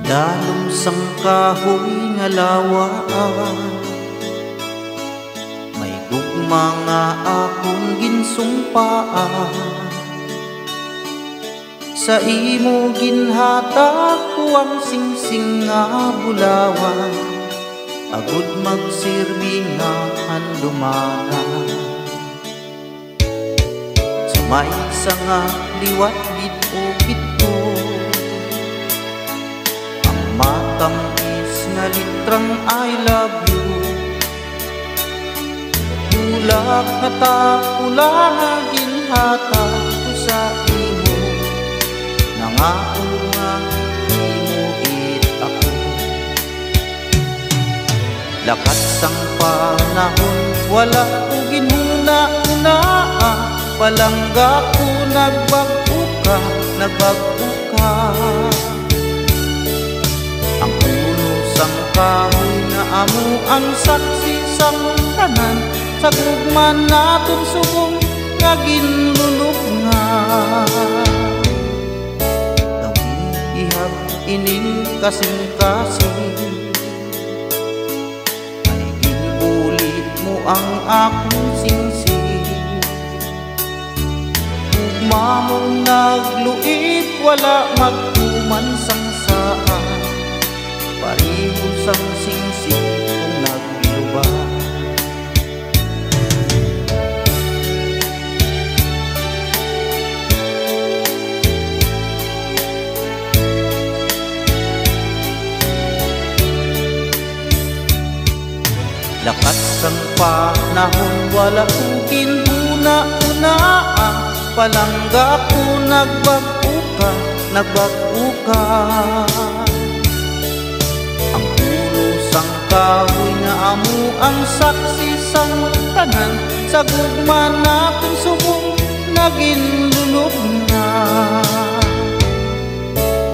Dalom sang kahoy nga lawaan, may gugma nga akong ginsumpaan. Sa imo ginhatag ko ang singsing nga bulawan, agud magsilbi nga handumanan. Sa may nga liwat bit-o-bit ko, ang matamis nga litrang I love you. Bulak na tapula nga ginhatag ko sa imo, nangako nga imuit ako. Lakat sang panahon wala ko ginhuna-hunaan, palangga ko nagbago ka, nagbago ka. Ang puno sang kahoy nga amo ang saksi sang tanan, sa gugma naton subong nga ginlulubngan. Ihap ining kasing-kasing, ay ginulit mo ang akong singsing. Ugma mong nagluit, wala magtuman sang saan, pareho sang singsing kung nagluba. Lakat sang panahon wala kong kinuna-unaan, palangga ko nagbago ka, nagbago ka. Ang puno sang kahoy nga amo ang saksi sang tanan, sa gugma naton subong naginlulubngan.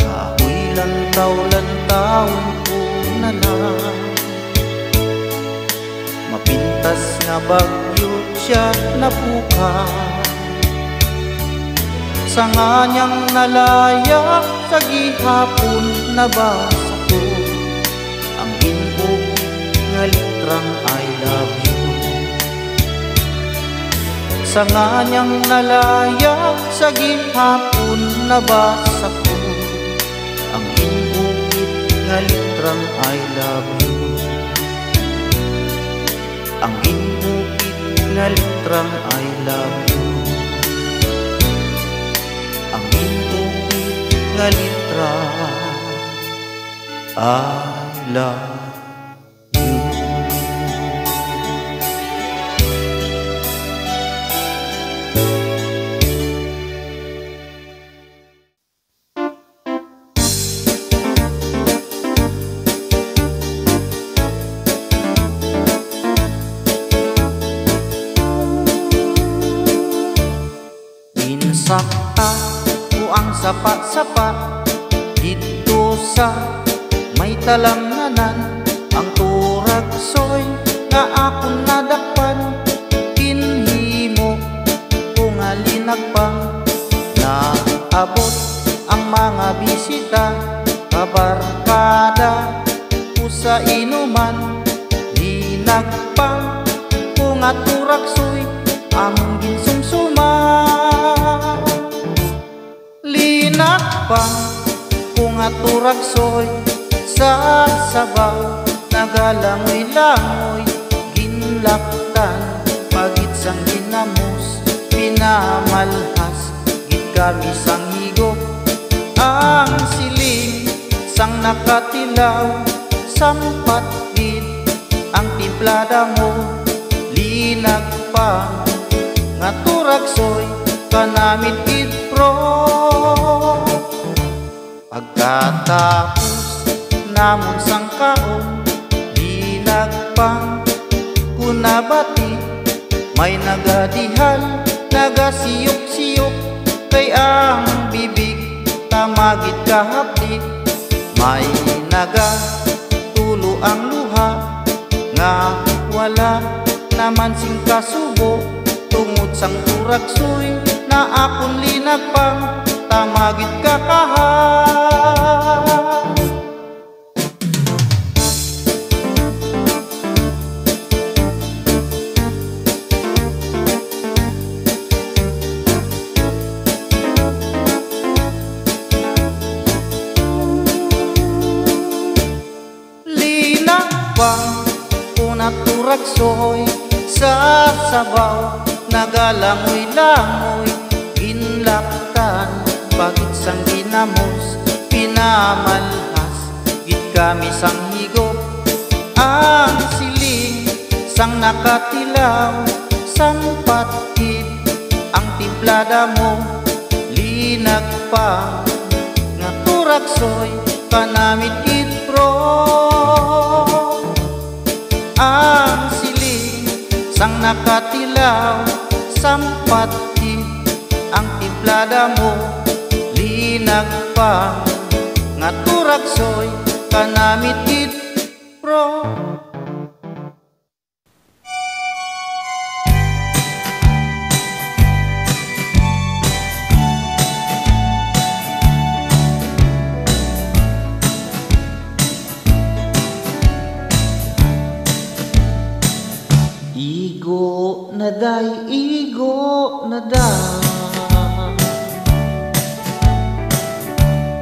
Kahoy lantaw-lantaw ko na lang, mapintas nga bagyo siya napuka. Sa nganyang nalaya, sa gihapon nabasa ko ang ginbukid nga litrang I love you. Sa nganyang nalaya, sa gihapon nabasa ko ang ginbukid nga litrang I love you. Ang ginbukid nga litrang I love you. Ang ginbukid nga litrang I love you. Sakta ko ang sapat-sapat dito sa may talamnanan, ang turaksoy nga akong nadakpan, kinhimo ko nga linagpang. Naabot ang mga bisita, kabarkada ko sa inuman, linagpang ko nga turaksoy among ginsumsuman. Linakpang ko nga turaksoy sa sabaw, nagalangoy-langoy, ginlaktan, pagit sang ginamos, pinamalhas, gitgami sang higop, ang siling sang nakatilaw, sampat din ang timplada mo. Linakpang nga turaksoy kanamit itpro. Pagkatapos namon sang kaon, linagpang kunabati, may nagadihal, nagasiyok-siyok, kay ang bibig tamagit kahapdi, may nagatulo ang luha, nga wala naman sing kasubo, tungod sang turaksoy na akong linagpang tamagit ka kaha. bang punaturagsoy sa sabaw, nagalangoy-langoy ginlaptan, bakit sang ginamos pinamalhas, gid kami sang higop ang siling sang nakatilaw, sang patid ang timplada mo, linag pa nga turagsoy kanamit itro. Ang siling sang nakatilaw, sang patid ang timplada mo, linag pa nga turagsoy kanamit itro. Igo na day, igo na day,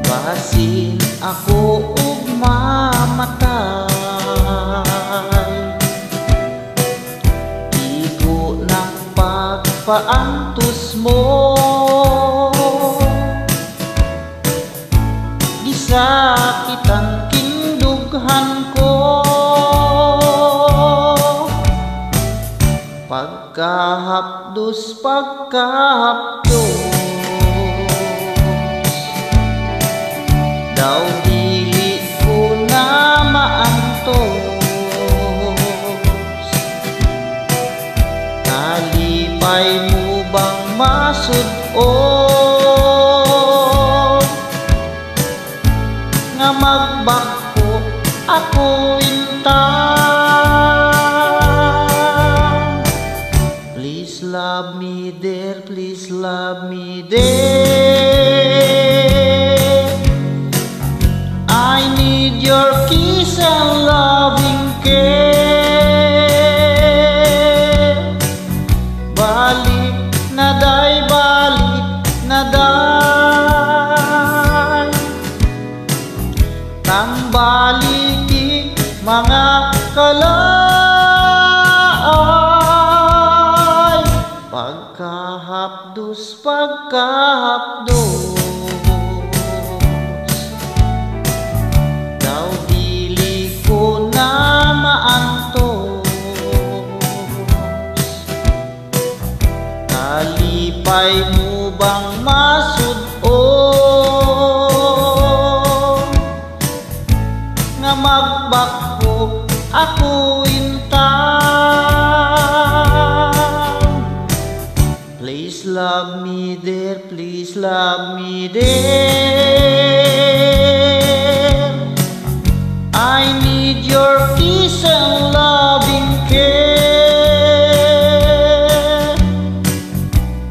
basin ako ug mamatay. Igo ng pagpaantos mo, gisakitan kindughan ko. Pagkahapdos, pagkahapdos, daw dili ko na maantos. Nalipay mo bang masud-on nga magbako ako intang? Love me there, please love me there. I need your kiss and loving care. Balik na day, balik na day, tambaliki mga kalay. Pagkahapdos, pagkahapdos, daw dili ko na maantos. Nalipay mo bang masud-on nga magbako ako intang? Please love me there, please love me there. I need your kiss and loving care.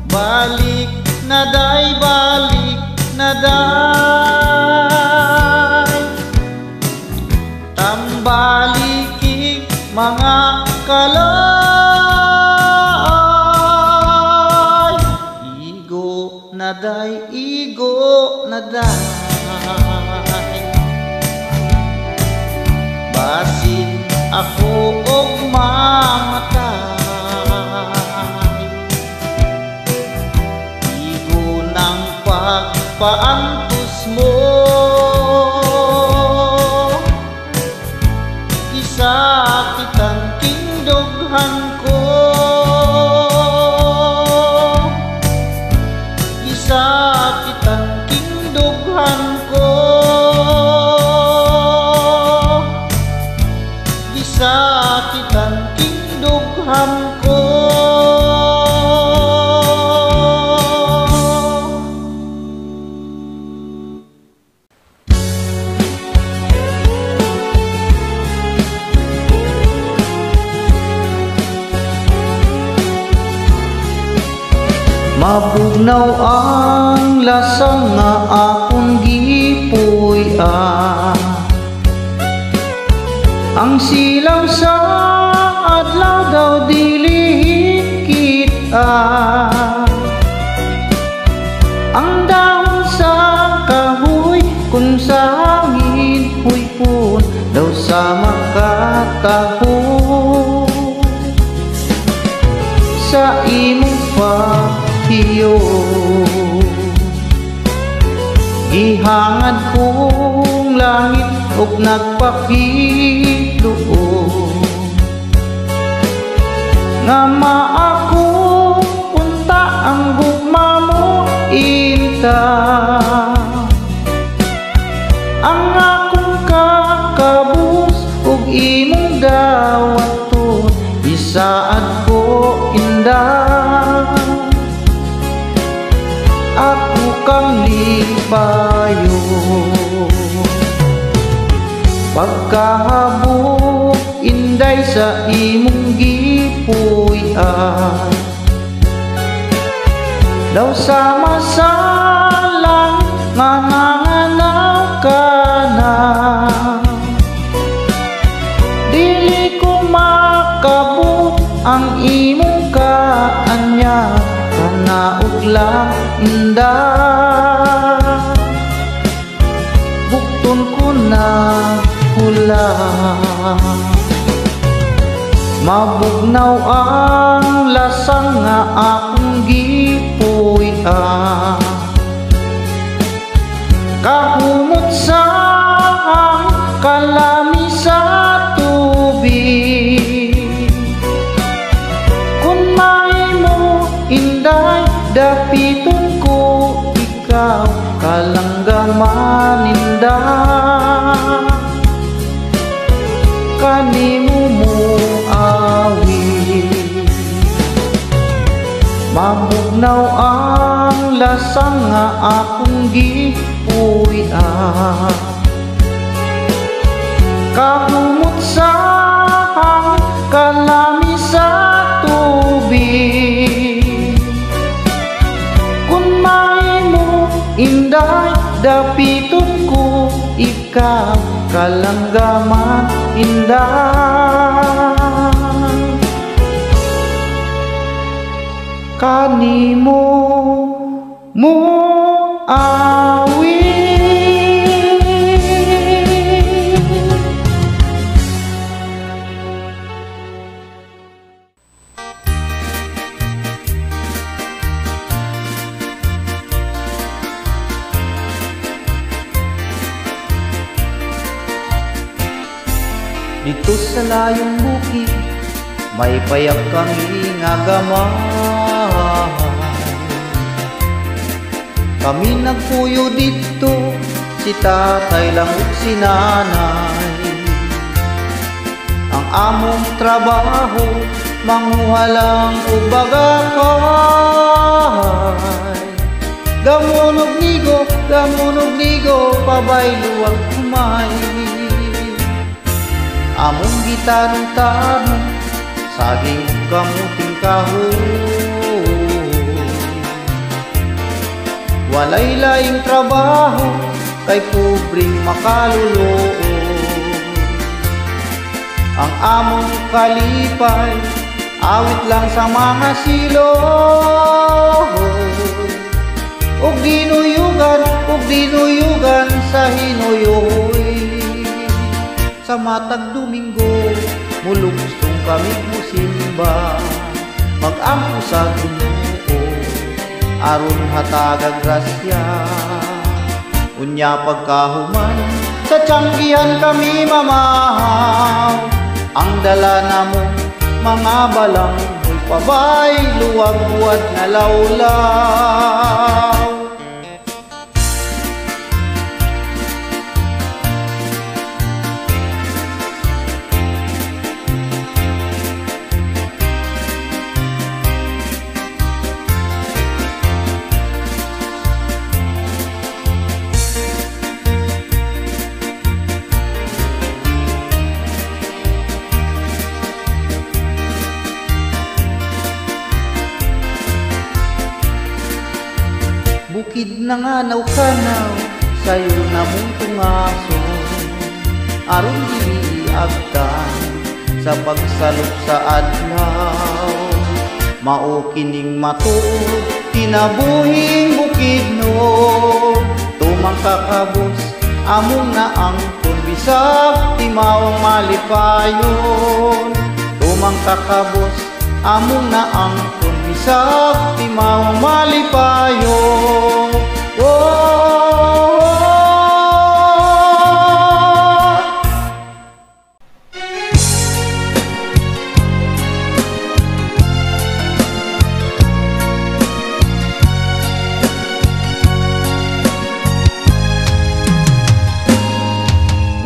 Balik na day, balik na day, tambaliki mga kalay. Naday, igo naday, basin ako og mamatay. Igo ng pagpaantos mo, isakitan kindughan ko. Sakitan kindughan ko, gisakitan kindughan ko. Mabugnaw ang lasang nga akong gipuy-an, ang silaw sa adlaw daw dili kita, ang dahon sa kahoy kung sa hangin huypon daw sa makata. langit ug nagpakitluon nga maako unta ang gugma mo inta. Ang akong kakabus ug imong dawaton isaad ko indah. Ako kang lipayo pagkahabok inday sa imong gipuy-an. Daw sama-salang mananganaw ka na, dili ko makabut ang imong kaanya. Kanaog lang indah, bukton ko na hula. Mabugnaw ang lasang nga akong gipuy-an. Kahumot sa kalami sa tubig, kun mahimo inday dapiton ko ikaw kalanggaman indah. Kanimo mo awit, mabugnaw ang lasang nga akong gipuy-an. Kahumot sa kalami sa tubig, kun mahimo inday dapiton ko ikaw kalanggaman indah. Kanimo mo awit. Dito sa layong bukid may payak kang ingagamay. Kami nagpuyo dito, si tatay lang ug si nanay. Ang among trabaho manguha lang ug bagakay. Gamunog nigo pabaylo ang kumay. Among gitanong-tanong saging kamuting kahoy. Walay laing trabaho kay pobreng makaluluon. Ang among kalipay awit lang sa mga silong. Ug dinuyugan sa hinuyoy. Sa matag Domingo mulugstong kami musimba, mag-ampo sa Ginoo aron hatagag grasya. Unya pagkahuman sa tiyanggihan kami mamahaw. Ang dala namong mga balang pabay luwag buwad nga lawlaw. Bukid na nga naw-kanaw sayo na mong tungaso, aron dili agtan sa pagsalop sa adlaw. Mao kining matuod tinabuhing bukid no, tumang kakabos among naangkon bisag timawang malipayon. Tumang kakabos among naangkon bisag timawang malipayon. Oh,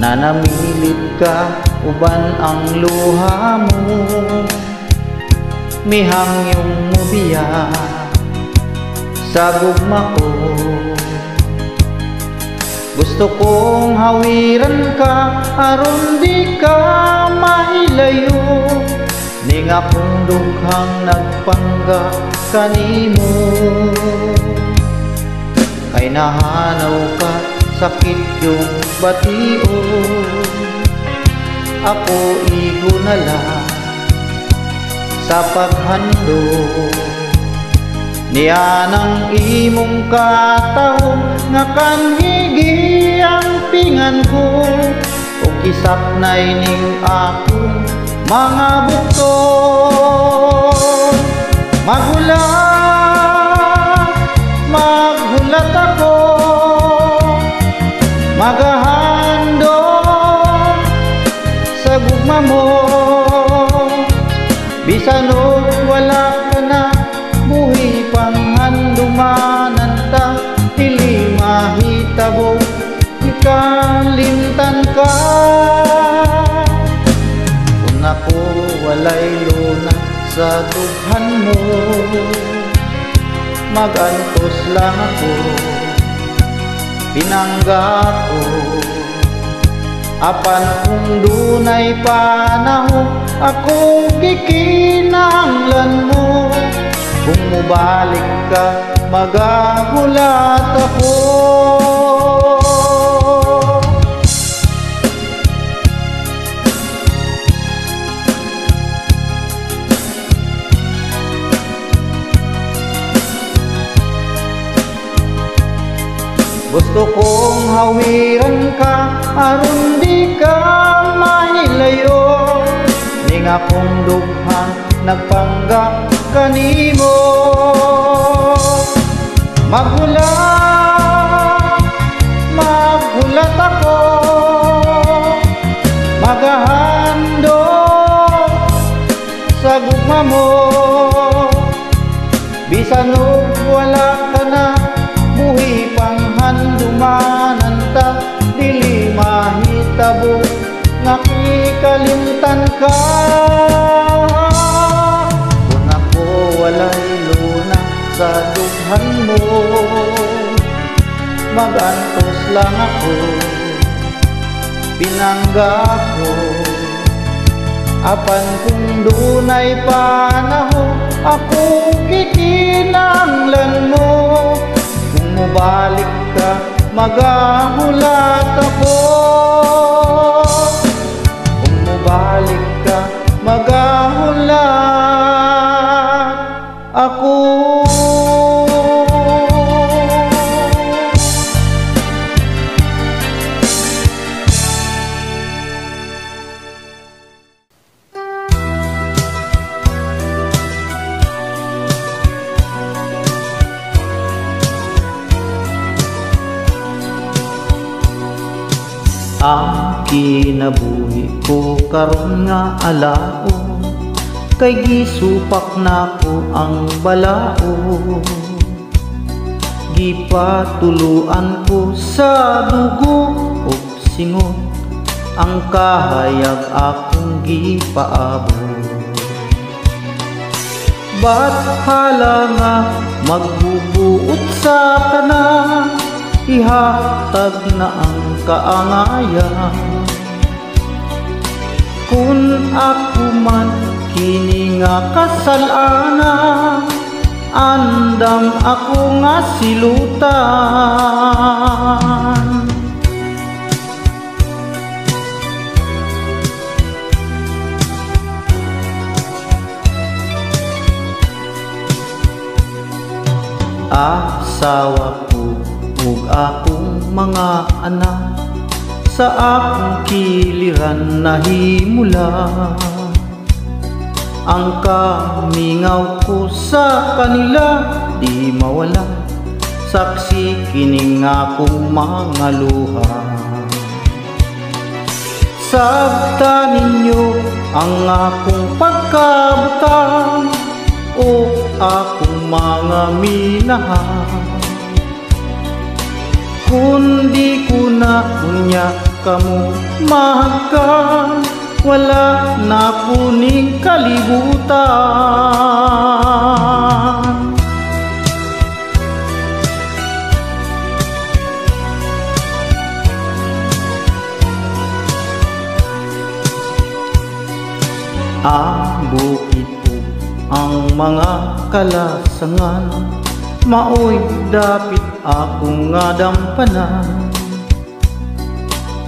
nanamilit ka uban ang luha mo, mihangyong mubiya sa gugma ko. Gusto kong hawiran ka aron di ka mailayo, ning akong dughang nagpangga kanimo. Kay nahanaw ka sakit yung batio, ako igo na lang sa paghandog. Niya ng imong katahong nga kanhigi ang pingan ko, ug isaknay ning akong mga bukto. Maghulat ako, magahandog sa gugma mo, bisan og wala ka na, buhi pang handumanan ta, dili mahitabo ikalimtan ka. Kung ako walay luna sa dughan mo, magantos lang ako, pinangga ko. Apan kung dunay panahon akong gikinahanglan mo, kung mubalik ka magahulat ako. Gusto kong hawiran ka aron di ka mahilayo, ning akong dughang nagpanggap kanimo. Maghulat ako, magahandog sa gugma mo, bisan og wala ka na, buhi pang handumanan ta, dili mahitabo nga ikalimtan ka. Kung ako walay luna sa dughan mo, magantos lang ako, pinangga ko. Apan kung dunay panahon akong gikinahanglan mo, kung mubalik ka magahulat ako. Kung mubalik ka magahulat ako. Ang kinabuhi ko karon nga alao, kay gisupak na ko ang balao. Gipatuluan ko sa dugo ug singot, ang kahayag akong gipaabot. Bathala nga magbubuot sa tanan, ihatag na ang kaangayan. Kung ako man kini nga kasalanan, andam ako nga silutan. Asawa ko ug akong mga anak, sa akong kiliran nahimula. Ang kamingaw ko sa kanila di mawala, saksi kining akong mga luha. Sabta ninyo ang akong pagkabutang o akong mga minahan. Kundi ko na unya kamo mahagkan, wala na puning kalibutan. Ang bukid po ang mga kalasangan, maoy dapit akong nga dampanan.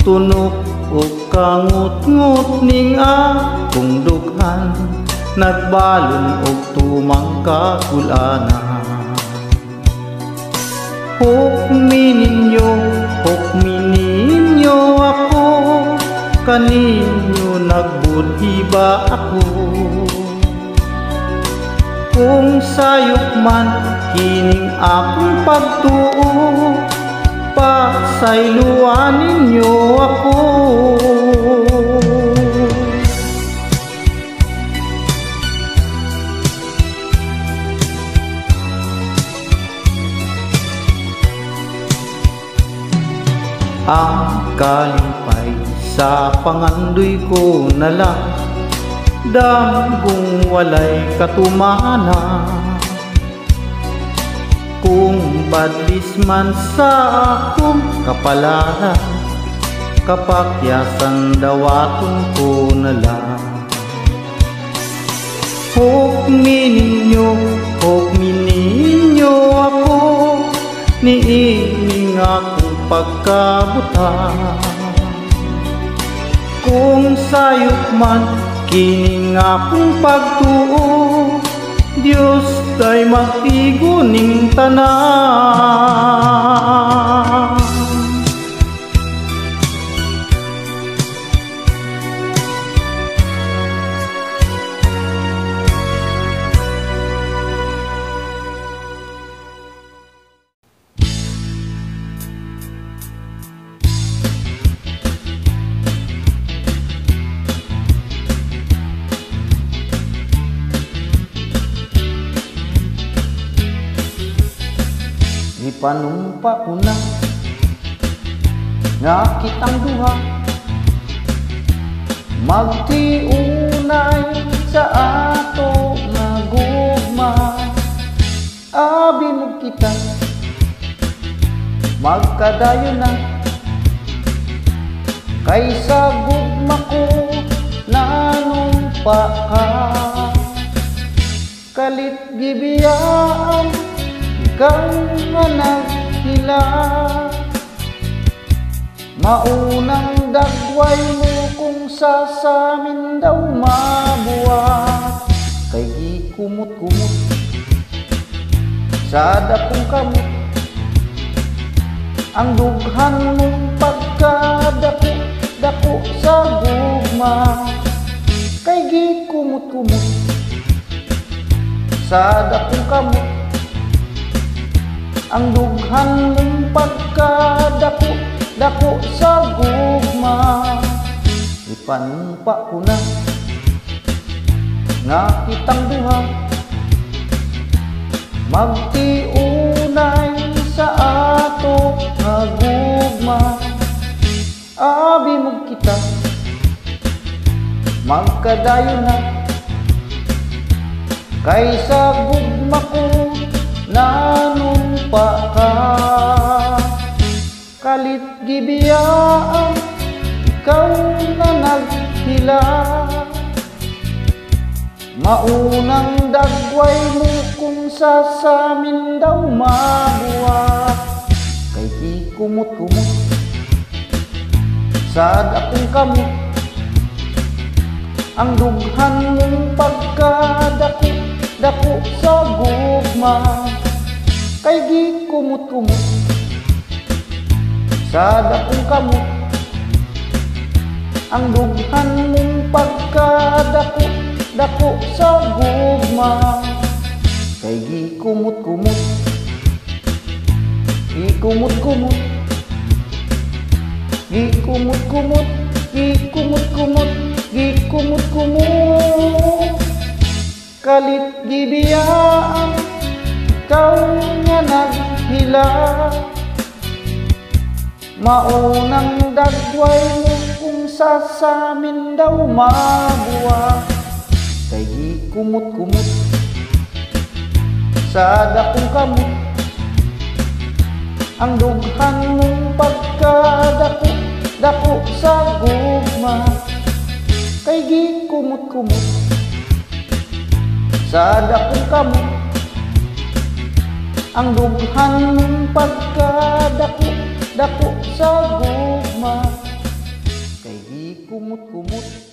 Tunok o kangut-ngut ning akong dughan, nagbalon og tumang kakulanan. Hukmininyo ako, kaninyo nagbudhi ba ako? Kung sayop man kining akong pagtuo, pasayloan ninyo ako. Ang kalimpay sa pangandoy ko na lang, dagong walay katumana. Kung badlis man sa akong kapalaran, kapakyasan dawaton ko na lang. Hukmininyo ako, niining akong pagkabutan. Kung sayop man kining akong pagtuo, Diyos tay magtigo ning tanan. Ipanumpa ko na nga kitang duha, magtiunay sa ato nga gugma. Abi mo kita, magkadayo na, kaysa gugma ko nanumpa ka. Kalit gibiyaan kang naghila, maunang dagway mo kung sasamin daw mabuhat. Kay gikumot-kumot sa dapong kamot, ang dughan mong pagkadako sa gugma. Kay gikumot-kumot sa dapong kamot, ang dughan mong pagkadako sa gugma. Ipanumpa ko na nga kitang duha, magtiunay sa ato nga gugma. Abi mo kita, magkadayo na, kaysa gugma ko nanumpa ka. Kalit gibiyaan ikaw na naghila, maunang dagway mo kung sasamin daw mabuhat. Kay gikumot-kumot sa dakong kamot, ang dughan mong pagkadako sa gugma. Kay gikumot-kumot sa dakong kamot, ang dughan mong pagkadako sa gugma. Kay gikumot-kumot, gikumot-kumot, gikumot-kumot, gikumot-kumot, gikumot-kumot. Kalit gibiyaan ikaw nga naghila, Maunang dagway mo kung sasamin daw mabuwa. Kay di kumot-kumot sa dakong kamot ang dughan mong pagkadako sa gugma. Kay di kumot-kumot sa dakong kamot ang dughan mong pagkadako sa gugma. Kay di kumot-kumot